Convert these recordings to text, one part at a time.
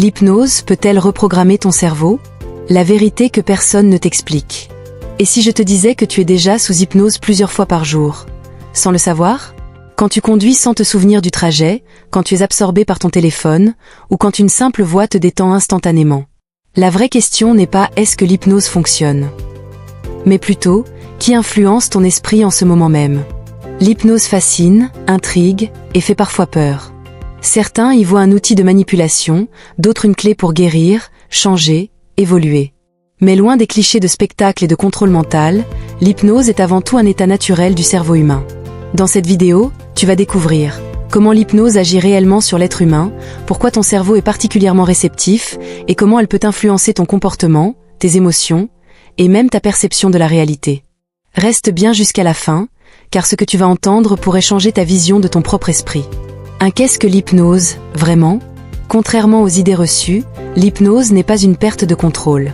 L'hypnose peut-elle reprogrammer ton cerveau? La vérité que personne ne t'explique. Et si je te disais que tu es déjà sous hypnose plusieurs fois par jour, sans le savoir? Quand tu conduis sans te souvenir du trajet, quand tu es absorbé par ton téléphone, ou quand une simple voix te détend instantanément. La vraie question n'est pas est-ce que l'hypnose fonctionne, mais plutôt, qui influence ton esprit en ce moment même. L'hypnose fascine, intrigue, et fait parfois peur. Certains y voient un outil de manipulation, d'autres une clé pour guérir, changer, évoluer. Mais loin des clichés de spectacle et de contrôle mental, l'hypnose est avant tout un état naturel du cerveau humain. Dans cette vidéo, tu vas découvrir comment l'hypnose agit réellement sur l'être humain, pourquoi ton cerveau est particulièrement réceptif, et comment elle peut influencer ton comportement, tes émotions, et même ta perception de la réalité. Reste bien jusqu'à la fin, car ce que tu vas entendre pourrait changer ta vision de ton propre esprit. Qu'est-ce que l'hypnose, vraiment? Contrairement aux idées reçues, l'hypnose n'est pas une perte de contrôle.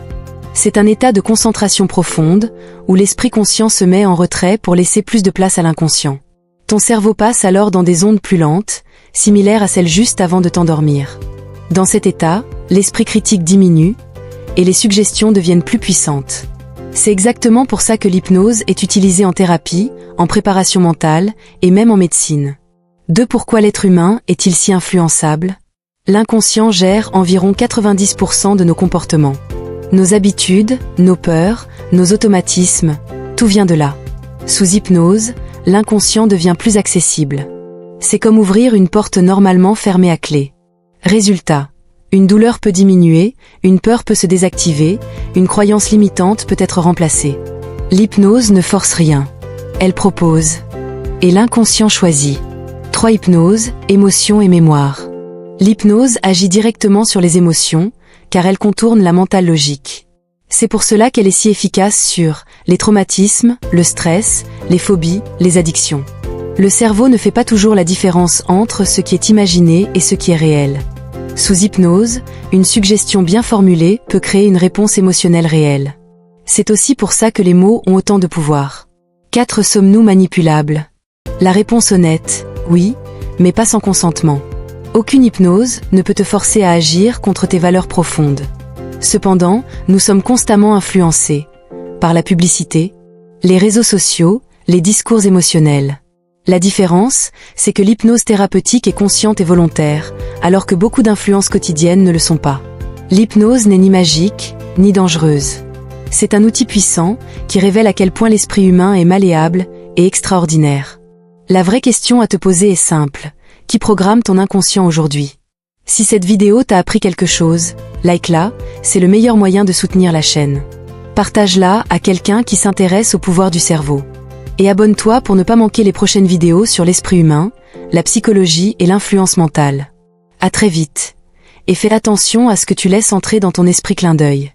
C'est un état de concentration profonde, où l'esprit conscient se met en retrait pour laisser plus de place à l'inconscient. Ton cerveau passe alors dans des ondes plus lentes, similaires à celles juste avant de t'endormir. Dans cet état, l'esprit critique diminue, et les suggestions deviennent plus puissantes. C'est exactement pour ça que l'hypnose est utilisée en thérapie, en préparation mentale, et même en médecine. Pourquoi l'être humain est-il si influençable? L'inconscient gère environ 90% de nos comportements. Nos habitudes, nos peurs, nos automatismes, tout vient de là. Sous hypnose, l'inconscient devient plus accessible. C'est comme ouvrir une porte normalement fermée à clé. Résultat, une douleur peut diminuer, une peur peut se désactiver, une croyance limitante peut être remplacée. L'hypnose ne force rien. Elle propose. Et l'inconscient choisit. Hypnose, émotions et mémoire. L'hypnose agit directement sur les émotions, car elle contourne la mentale logique. C'est pour cela qu'elle est si efficace sur les traumatismes, le stress, les phobies, les addictions. Le cerveau ne fait pas toujours la différence entre ce qui est imaginé et ce qui est réel. Sous hypnose, une suggestion bien formulée peut créer une réponse émotionnelle réelle. C'est aussi pour ça que les mots ont autant de pouvoir. Sommes-nous manipulables? La réponse honnête, oui, mais pas sans consentement. Aucune hypnose ne peut te forcer à agir contre tes valeurs profondes. Cependant, nous sommes constamment influencés par la publicité, les réseaux sociaux, les discours émotionnels. La différence, c'est que l'hypnose thérapeutique est consciente et volontaire, alors que beaucoup d'influences quotidiennes ne le sont pas. L'hypnose n'est ni magique, ni dangereuse. C'est un outil puissant qui révèle à quel point l'esprit humain est malléable et extraordinaire. La vraie question à te poser est simple. Qui programme ton inconscient aujourd'hui? Si cette vidéo t'a appris quelque chose, like-la, c'est le meilleur moyen de soutenir la chaîne. Partage-la à quelqu'un qui s'intéresse au pouvoir du cerveau. Et abonne-toi pour ne pas manquer les prochaines vidéos sur l'esprit humain, la psychologie et l'influence mentale. À très vite. Et fais attention à ce que tu laisses entrer dans ton esprit clin d'œil.